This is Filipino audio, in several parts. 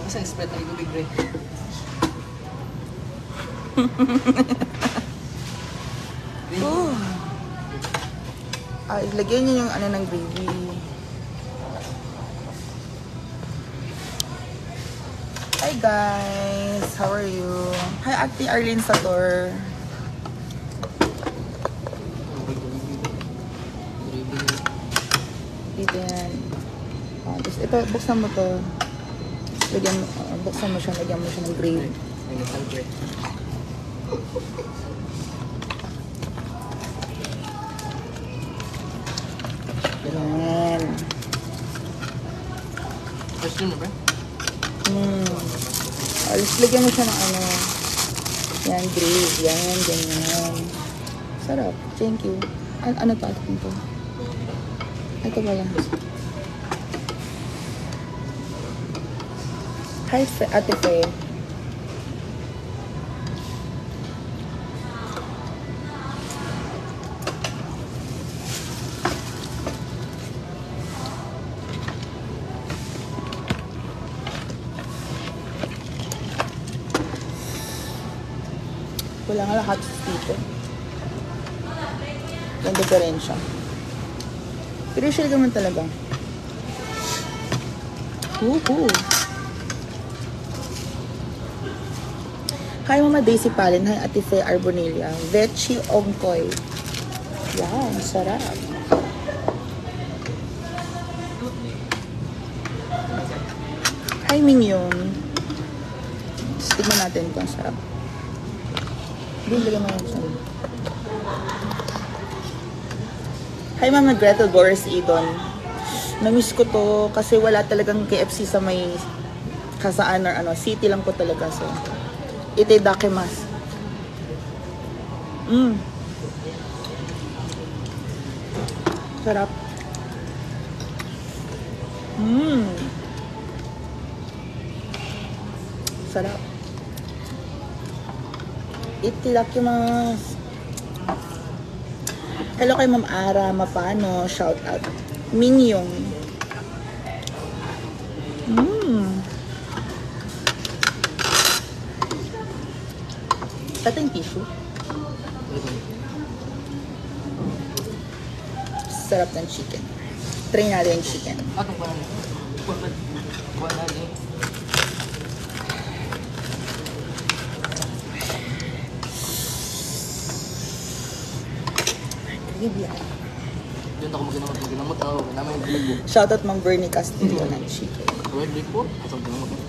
Kasi spread ng tubig, Ray. Oh. Ah, ilagyan niyo yung ano ng gravy. Hi guys! How are you? Hi Ate Arlene Sator. Dito yan. Oh, tapos ito, buksan mo to. Lagyan mo, buksan mo siya, lagyan mo siya ng gravy. Yan. First yun na ba? Alas, lagyan mo siya ng ano. Yan, gravy. Yan, ganyan. Sarap. Thank you. Ano to? Ano to? Ito pala. Hi, Ate Fe. Wala nga lahat dito. Yung diferensya. Pero usually naman talaga. Woohoo! Hi Mama Daisy Palin. Hi Ate Fe Arbonelia. Vechi Ongkoy. Yan, sarap. Hi Mingyon. Tignan natin kung sarap. Hindi, lagyan mo yan siya. Hi Mama Gretel Boris Idon. Namiss ko to kasi wala talagang KFC sa may kasaan or ano. City lang po talaga. So, itidakimasu. Sarap. Sarap. Itadakimasu. Hello kay Ma'am Ara Mapano. Shout out. Minyong. Ito yung tissue. Sarap ng chicken. Try natin yung chicken. Atong parang kuha natin. Doon ako maginamot ako. Naman yung bilig mo. Shoutout Mang Bernie Castillo ng chicken. Wait, bilig po. Atong ginamot mo.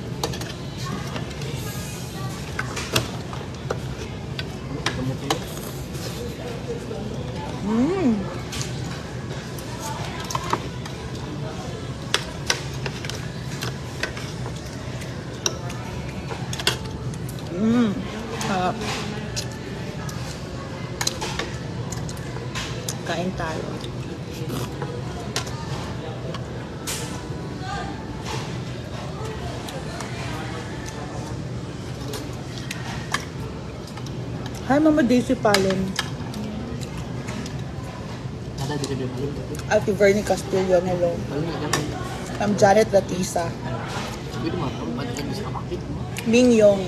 Kain tayo. Hi Mama Daisy Palin. Ate Bernie Castillo, hello. I'm Janet Latisa. Mingyong.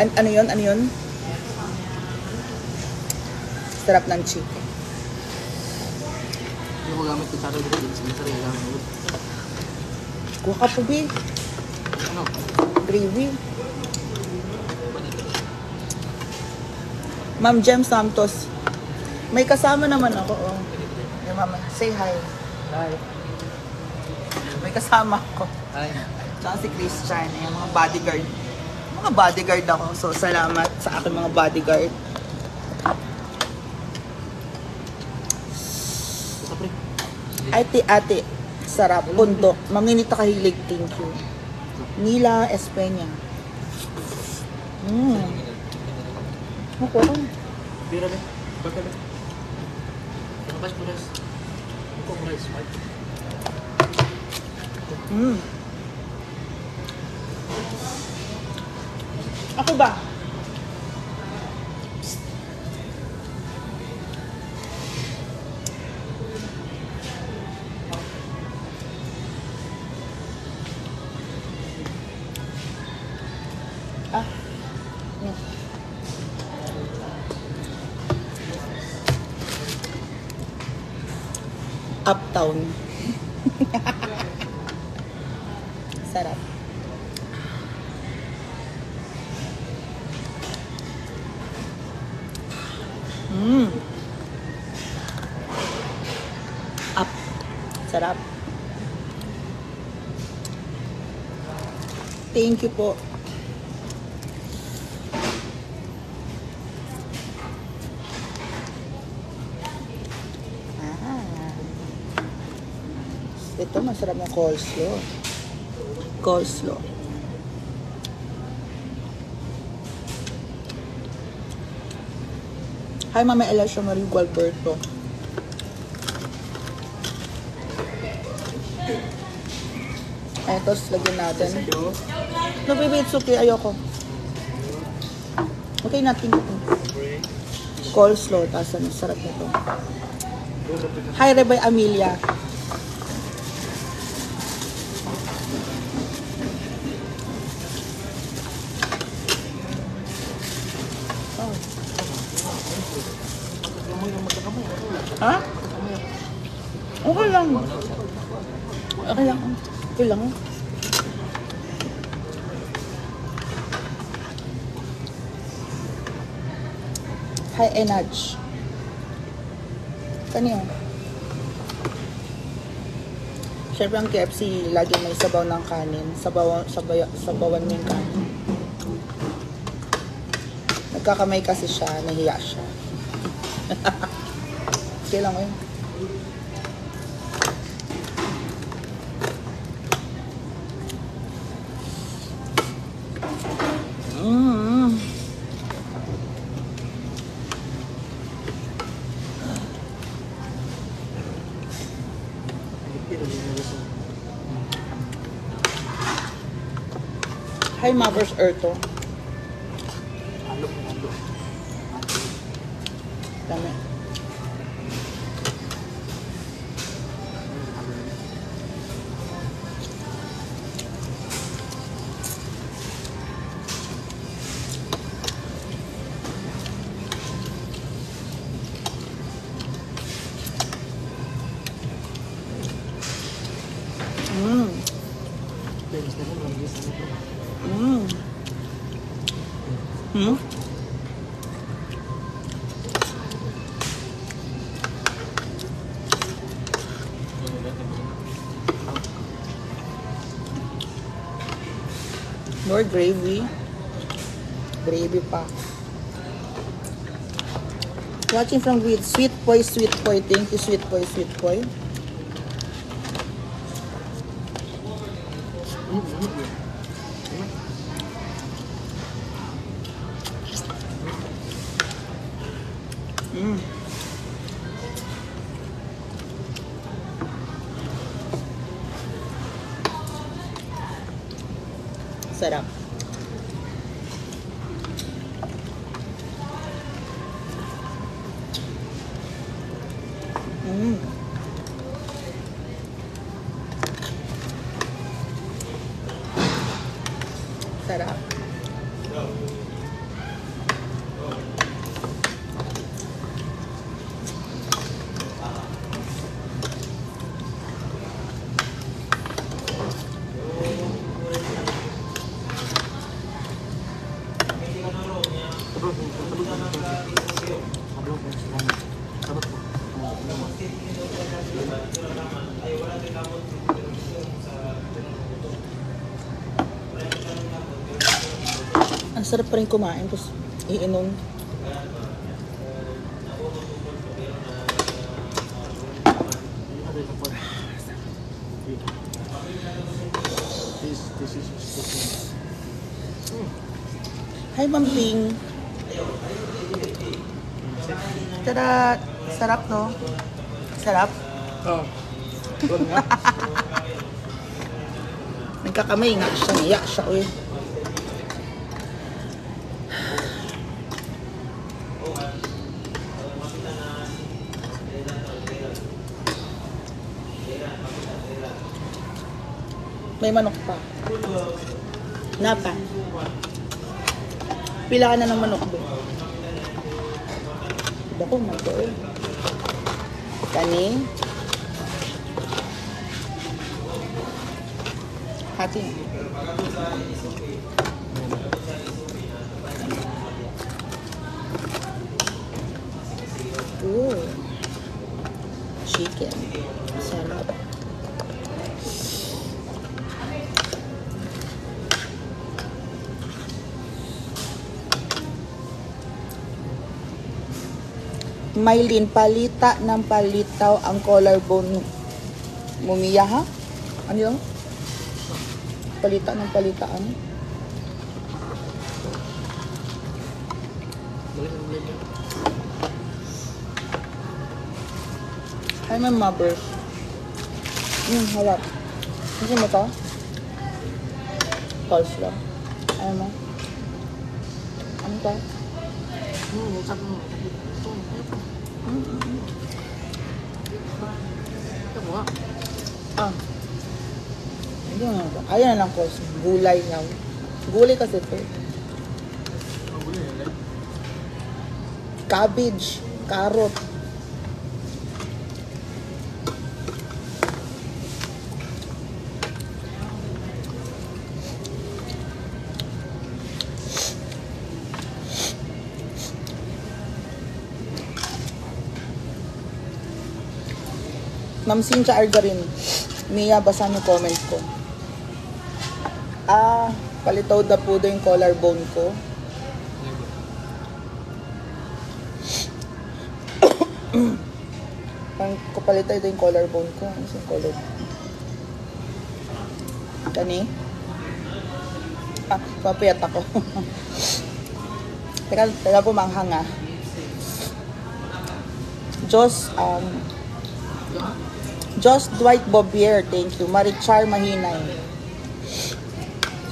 Ano yun? Ano yun? Sarap ng chicken. Hindi ko gamit kutsara dito. Sinisari lang. Kuha ka po, B. Ano? Gravy. Ma'am Jem Santos. May kasama naman ako, oh. Yung mama, say hi. Hi. May kasama ako. Hi. Tsaka si Christian, yung mga bodyguard. Mga bodyguard ako, so salamat sa aking mga bodyguard. Ate, sarap, bundok. Ma'am Ninita Kahilig, thank you. Nila Espeña. Ako. Bira na. Bata na. Pagkakas po res. Ako po res. Ako ba? Uptown. Sarap. Up. Sarap. Thank you po. Ito, masarap ng coleslaw. Coleslaw. Hi, Mama Elisha Marie Gualberto. Eto, lagyan natin. No, baby, it's okay. Ayoko. Okay, natin ito. Coleslaw. Tapos ano, sarap nito. Hi, Rebay Amelia. Ha? Okay lang. Okay lang. Okay lang. Hi, Enaj. Kanino? Siyempre ang KFC, lagi may sabaw ng kanin. Sabawan mo yung kanin. Nagkakamay kasi siya, nahiya siya. Okay lang yun. Hi, Mavers Erto. Dami. More gravy. Gravy pa. Watching from with Sweet Boy, Sweet Boy. Thank you, Sweet Boy, Sweet Boy. Sarap. Sarap. Ang sarap pa rin kumain, tapos iinom. Hi, Ma'am Ping. Tada! Sarap, no? Sarap? Oo. Good nga. Nagkakamay nga siya. Iyak siya, uy. May manok pa. Napa. Pila ka na ng manok doon. Diba ko, manok eh. Kani. Hati. Ooh. Chicken. Sarap. Maylin, palita ng palitaw ang collarbone mo, Mia, ha? Ano yun? Palita ng palitaan. Magaling ang blend yun. Hi, my mother. Harap. Gusto mo to? Coleslaw. Ayaw mo? Ano to? Yung sabi mo. Ito mo nga. Ah. Hindi mo to. Ayaw na lang coleslaw. Gulay lang. Gulay kasi ito. Ang gulo yun. Cabbage. Carrot. Ma'am Cynthia Argarin, Mia, basa niyo comment ko. Palitaw na po daw yung collarbone ko. Parang kapalitay daw yung collarbone ko. Ano yung collarbone? Kani? Papayat ako. Teka po manghang ah. Just Dwight Bobier, thank you. Marichar Mahinay.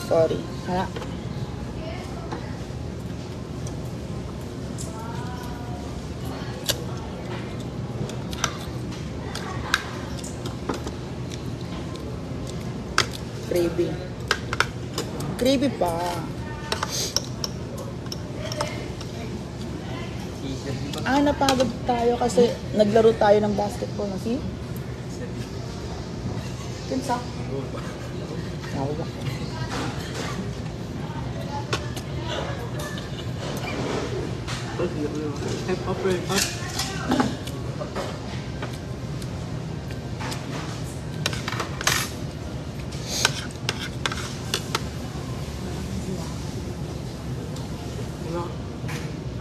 Sorry. Hala. Gravy. Gravy pa. Napagod tayo kasi naglaro tayo ng basketball. See? Kinsa? Tawag ako.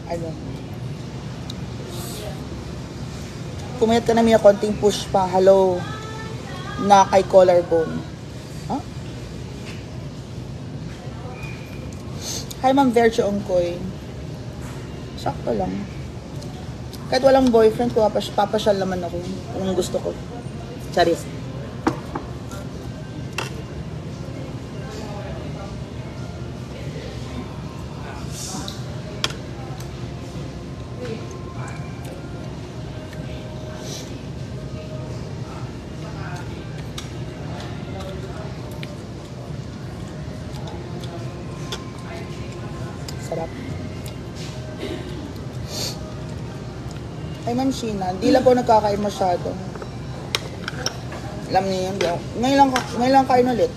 Ano? Pumayat ka na Mia, konting push pa. Hello. Na kay collarbone. Huh? Hi, Ma'am Verge Ongkoy. Sakto lang. Kahit walang boyfriend, papasyal naman ako kung gusto ko. Charis. Sarap. Ay, Ma'am Sheena, di lang po nagkakain masyado. Alam niyo yun, di ako. Ngayon lang kain ulit.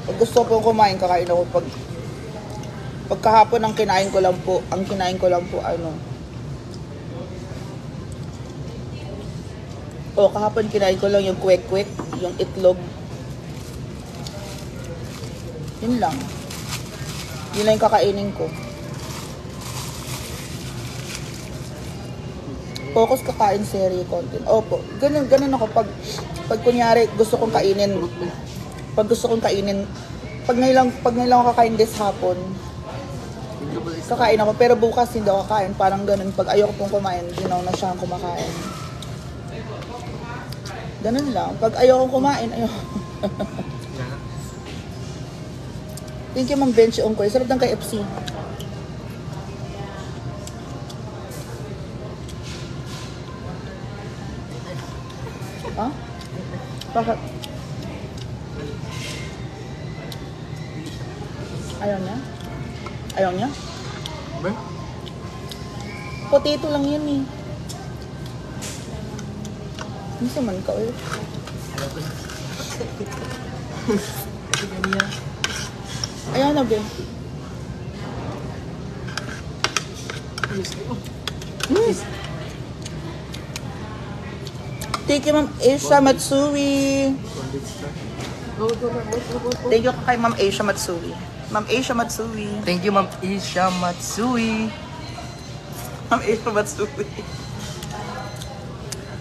Pag gusto po kumain, kakain ako. Pag kahapon ang kinain ko lang po, kahapon kinain ko lang yung kwek-kwek, yung itlog. Yun lang. Yun lang yung kakainin ko. Focus kakain serie content. Opo, ganun ako pag kunyari gusto kong kainin. Pag ngayon lang ako kakain this hapon, kakain ako, pero bukas hindi ako kakain. Parang ganun, pag ayoko pong kumain, ginaw na siyang kumakain. Ganun lang. Pag ayoko kumain, ayoko. Thank you, Ma'am Bench Ongkoy. Sarap ng KFC. Ha? Bakit? Ayaw niya? Ayaw niya? Ba? Potato lang yan eh. Hindi man ka ulit. Ayan na, be. Thank you, Ma'am Asia Matsui. Thank you kay Ma'am Asia Matsui. Ma'am Asia Matsui. Thank you, Ma'am Isha Matsui. Ma'am Asia Matsui.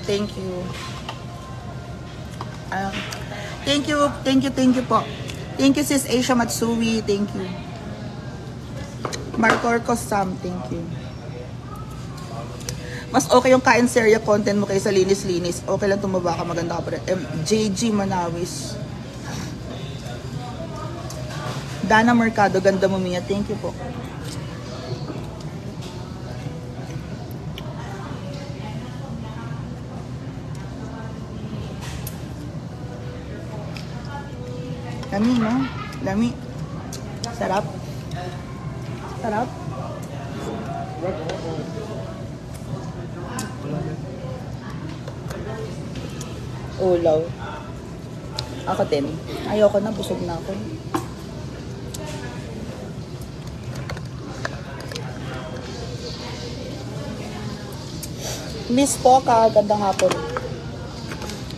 Thank you. Thank you po. Thank you, Sis Asia Matsui. Thank you. Marcor Sam, thank you. Mas okay yung kain serya content mo kaysa linis-linis. Okay lang tumaba ka, maganda ka pa rin. JG Manawis. Dana Mercado, ganda mo, Mia. Thank you po. Lami, no? Lami. Sarap. Sarap. Ulaw. Ako din. Ayoko na, busog na ako. Miss Poca, gandang hapon.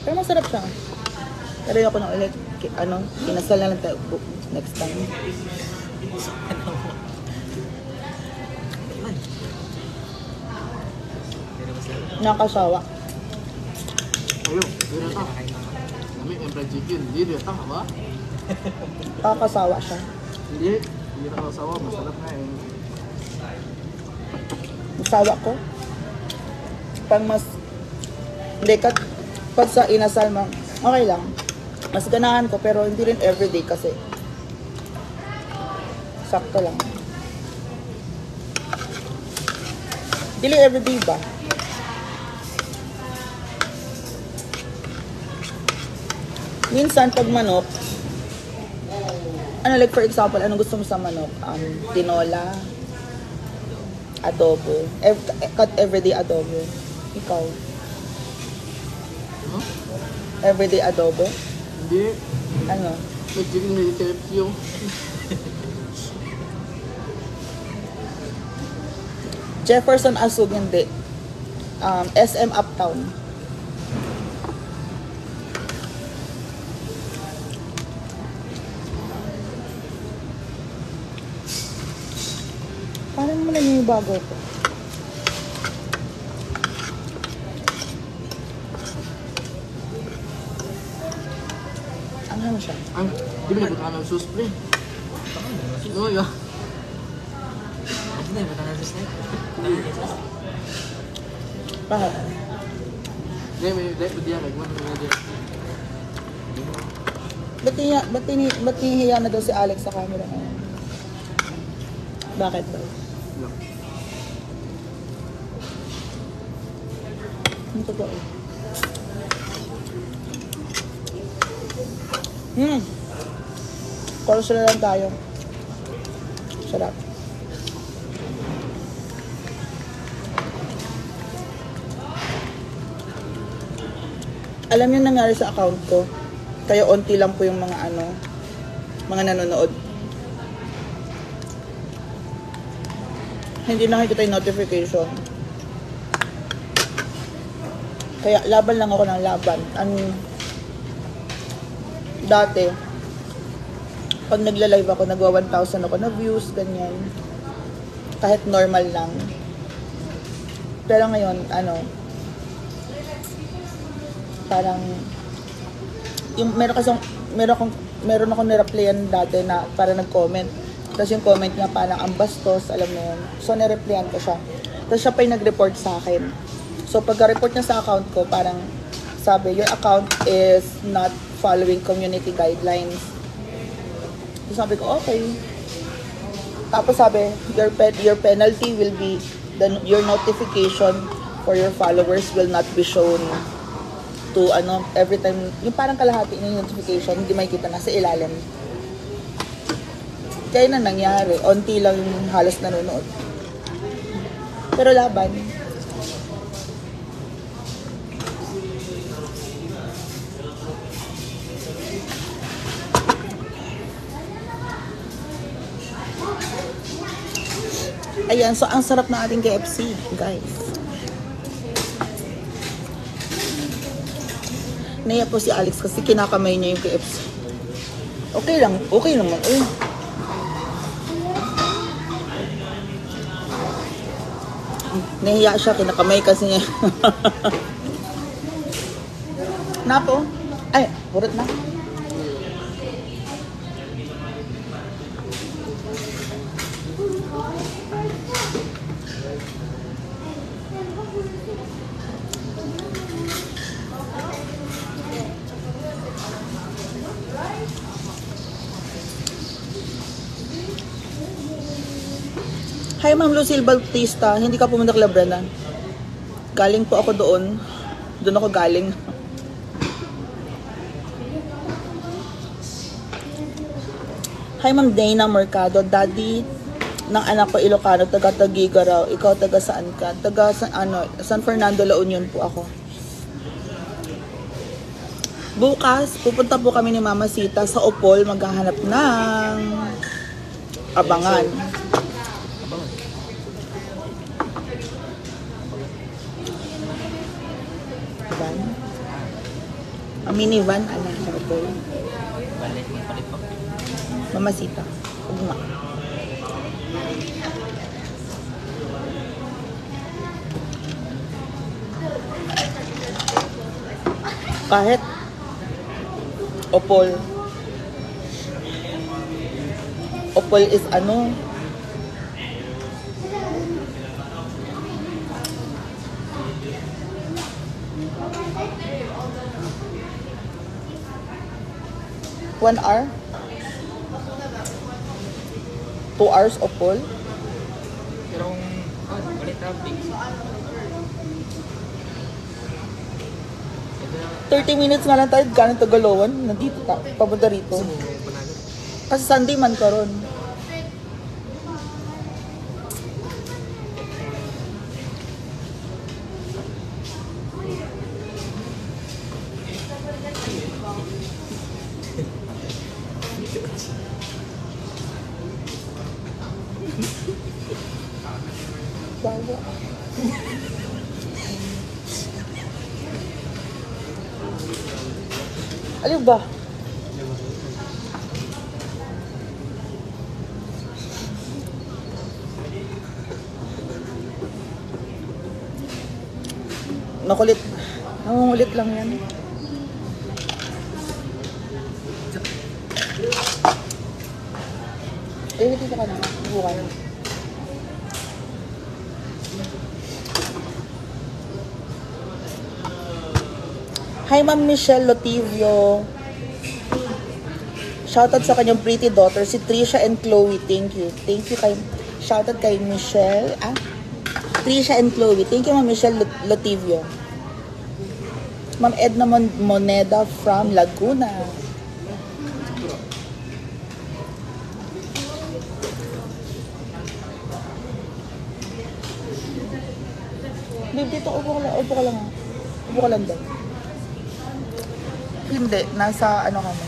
Pero masarap siya. Pero ayoko na ulit. Kinasal na lang tayo next time. Nakasawa. Ayo, dirata. Kami yang chicken, dia dirata apa? Nakasawa siya. Hindi nakasawa, masarap nga eh. Sawa ko. Pag mas hindi ka pag sa inasal mo, okay lang. Mas ganahan ko pero hindi rin everyday kasi. Sakto lang. Dili everyday ba? Minsan pag manok, like for example, anong gusto mo sa manok? Tinola, adobo. Cut everyday adobo. Ikaw? Huh? Everyday adobo? Hindi. Ano? Chicken vegetarians yung. Jefferson Asug, hindi. SM Uptown. Parang mo lang yung bago ko. Ano siya? Di ba nabutan ng sauce pre? No, yun. Hindi, nabutan ng sauce na yun. Bakit? Hindi, may diya, nagwan na diya. Ba't nihiya na daw si Alex sa camera ngayon? Bakit daw? Ang totoo. Coleslaw na lang tayo. Sarap. Alam niyo nangyari sa account ko. Kaya onti lang po yung mga mga nanonood. Hindi nakikita yung notification. Kaya laban lang ako ng laban. Dati, pag nagla-live ako, nagwa 1,000 ako na views, ganyan. Kahit normal lang. Pero ngayon, parang, yung meron akong nireplyan dati na para nag-comment. Tapos yung comment niya parang ang bastos, alam mo yun. So, nireplyan ko siya. Tapos siya pa yung nag-report sa akin. So, pagka-report niya sa account ko, parang sabi, your account is not following community guidelines. So, sabi ko, okay. Tapos sabi, your penalty will be, your notification for your followers will not be shown to, every time, yung parang kalahati ng notification, hindi makikita na sa ilalim. Kaya na nangyari, onti lang yung halos nanonood. Pero laban. Ayan, so ang sarap ng ating KFC, guys. Naiya po si Alex kasi kinakamay niya yung KFC. Okay lang, okay naman. Uy. Nahiya siya, kinakamay kasi niya. Napo? Ay, burot na. Hi, Ma'am Lucille Bautista. Hindi ka pumunta kay Labrana? Galing po ako doon. Doon ako galing. Hi, Ma'am Dana Mercado. Daddy ng anak ko Ilocano, taga Tagiga raw. Ikaw taga saan ka? Taga San Fernando, La Union po ako. Bukas, pupunta po kami ni Mama Sita sa Opol, maghahanap ng abangan. Van? A minivan, anak sa Opol. Balik, palit pa. Mama Sita. Ugma. Kahit Opol. Opol is ano? One hour? 2 hours Opol? Pero balik traffic. 30 minutes nga lang tayo, galing Tagaloan. Nandito ta, papunta rito. Kasi Sunday man karon. Bawa. Alin ba? Nakulit. Nangungulit lang yan. Dito ka na. Bukan. Hi, Ma'am Michelle Lotivio. Shoutout sa kanyang pretty daughter, si Trisha and Chloe. Thank you. Thank you kay... Shoutout kay Michelle. Trisha and Chloe. Thank you, Ma'am Michelle Lotivio. Ma'am Edna Moneda from Laguna. Babe, dito upo ka lang. Upo ka lang. Upo ka lang daw. Hindi, nasa ano kami.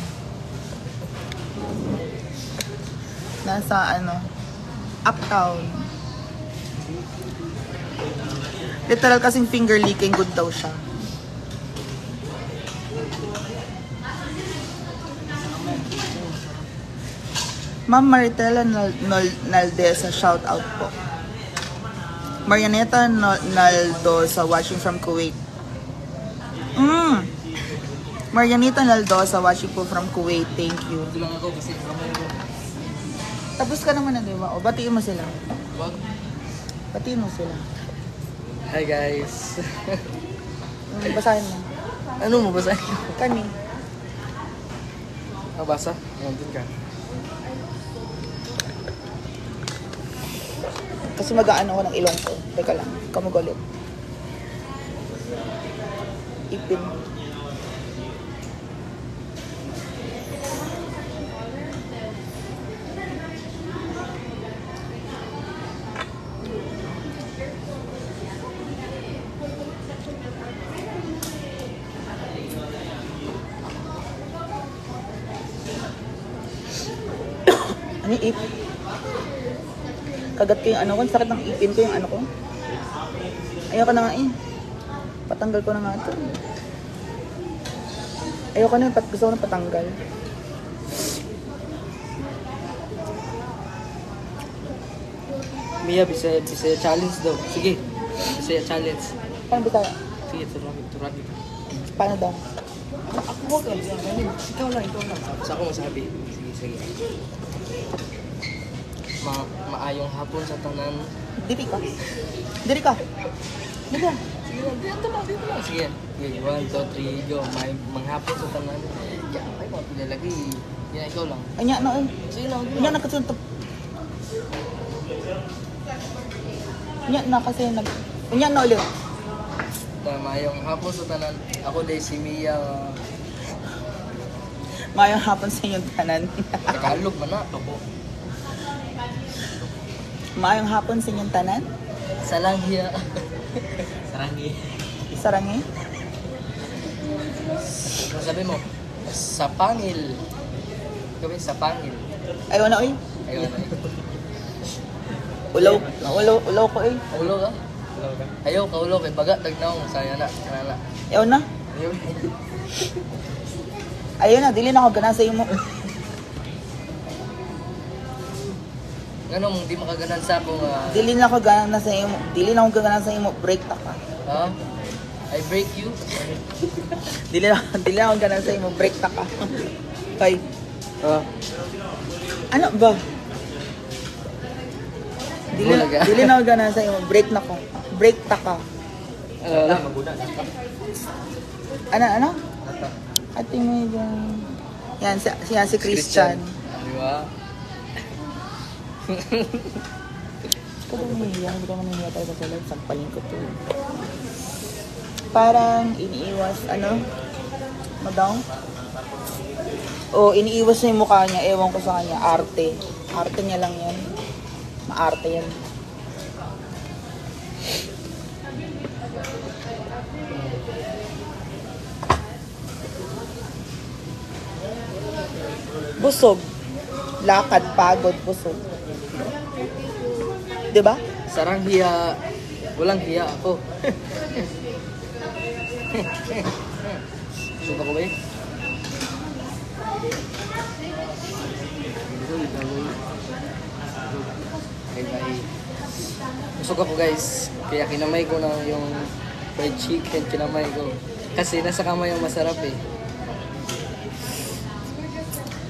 Nasa ano, uptown. Literal kasing finger licking good daw siya. Ma'am Maritela Naldesa, shout out po. Marianeta Naldosa, watching from Kuwait. Marianita Naldosa, watching po from Kuwait. Thank you. Ito lang ako kasi kamay ko. Tapos ka naman na, di ba? O, batiin mo sila. Wag. Batiin mo sila. Hi guys. Basahin mo. Ano mo basahin? Kani. Basa? Nandun ka. Kasi mag-aano ko ng ilong ko. Teka lang. Kamugulit. Ipin. Ano yung ip? Kagat ko yung ano ko, sakit ng ipin ko yung ano ko. Ayoko na nga eh. Patanggal ko na nga ito. Ayoko na, gusto ko na patanggal. Mia, Bisaya challenge daw. Sige. Bisaya challenge. Paano ba tayo? Sige, turami. Paano daw? Ako huwag ka. Ikaw lang. Sa ako masabi. Sige. Maayong hapon sa tanan. Diri ka. Diri ka. Sige lang. Dito lang. Sige. 1, 2, 3, go. Manghapon sa tanan. Ay, mga pinalagi. Yan, ikaw lang. Anya na eh. Sige lang. Anya na kasi ito. Anya na kasi nag... Anya na ulit. Maayong hapon sa tanan. Ako day si Mia. Mayang hapon sa inyong tanan. Tagalog man na. Ako. Mayang hapon sa inyong tanan. Salanghiya. Sarangi. Sabi mo, sa pangil. Gawin sa pangil. Ayaw na eh. Ayun na. Ulaw ko eh. Ulo ka? Ayaw ka ulo kay baga tagnaong saya na. Kanana. Ayaw na. Ayaw. Ayaw na, dili na ako gana sa imo. Ganong di makaganan sa akong Dili na ako gana sa imo. Dili na ako gana sa imo. Break ta ka. I break you. Dili na ako gana sa imo. Break ta ka. Kay. Ano ba? Dili na ako gana sa imo. Break na ko. Break ta ka. Ano? Ate mo dyan. Yan, si Christian. Di ba? Ito daw niya. Hindi ko maniya tayo sa live. Sampalin ko to. Parang iniiwas, Madang? O, iniiwas niya yung mukha niya. Ewan ko sa kanya. Arte. Arte niya lang yan. Maarte yan. Busog. Lakad, pagod, busog. Diba? Sarang hiya. Walang hiya ako. Suka ko ba eh? Bye. Busog ako guys. Kaya kinamay ko na yung fried chicken. Kinamay ko. Kasi nasa kamay yung masarap eh.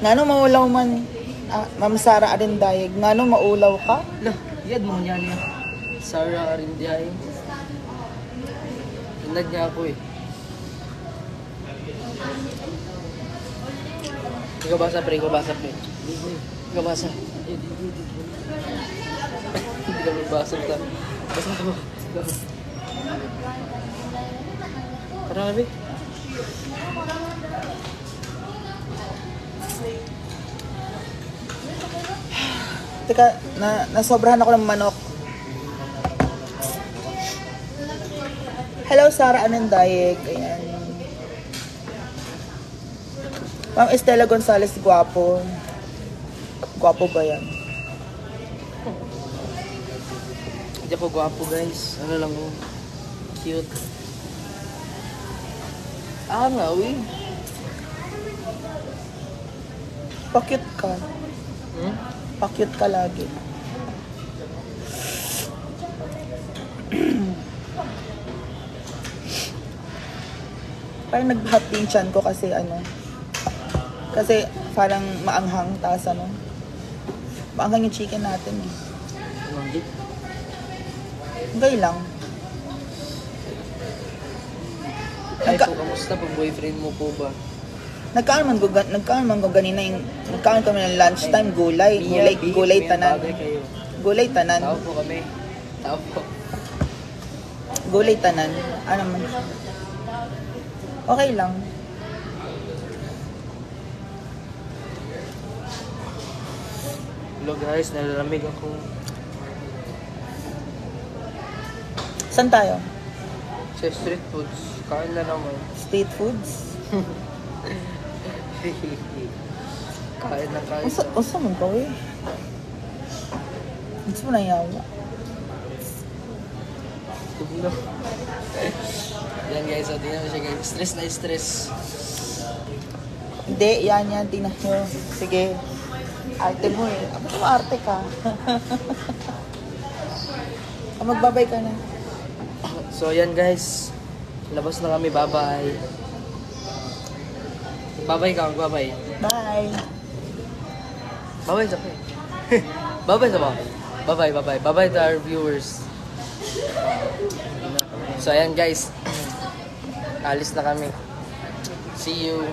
Ngano maulaw man, Ma'am Sara Arindayeg, ngano maulaw ka? Lah, yad mo niya niya. Sarah Arindiay. Inad niya ako eh. Ikaw basa pre. Ikaw basa. Hindi ka magbasa ka. Basa ko. Tara na, Teka, nasobrahan ako ng manok. Hello, Sara Arindayeg. Ayan. Ma'am Estela Gonzalez, guwapo. Guwapo ba yan? Hindi ako gwapo guys. Ano lang mo. Cute. Nga uy. Pa-cute ka. Pa-cute ka lagi. Parang nag-hot yung chan ko kasi kasi parang maanghang, taas maanghang yung chicken natin eh. Manggit. Hanggang lang. Ay po, kamusta pag boyfriend mo po ba? Nagkaan man ko ganina yung nagkaan kami ng lunchtime gulay tanan. Gulay tanan. Tao po kami. Tao po. Gulay tanan. Ano man. Okay lang. Hello guys, nalalamig ako. Saan tayo? Sa street foods. Kain na naman. Street foods? Kain na kain. Usa man ka eh. Gusto mo na yawa. Tublo. Yan guys, so tingnan mo siya guys. Stress na stress. Hindi, yan. Tingnan nyo. Sige. Arte mo eh. Ano mo arte ka? Magbabay ka na. So yan guys. Labas na kami, bye-bye. Bye-bye ka, bye-bye. Bye. Bye-bye sa pre. Bye-bye sa mga. Bye-bye, bye-bye. Bye-bye to our viewers. So ayan guys. Alis na kami. See you.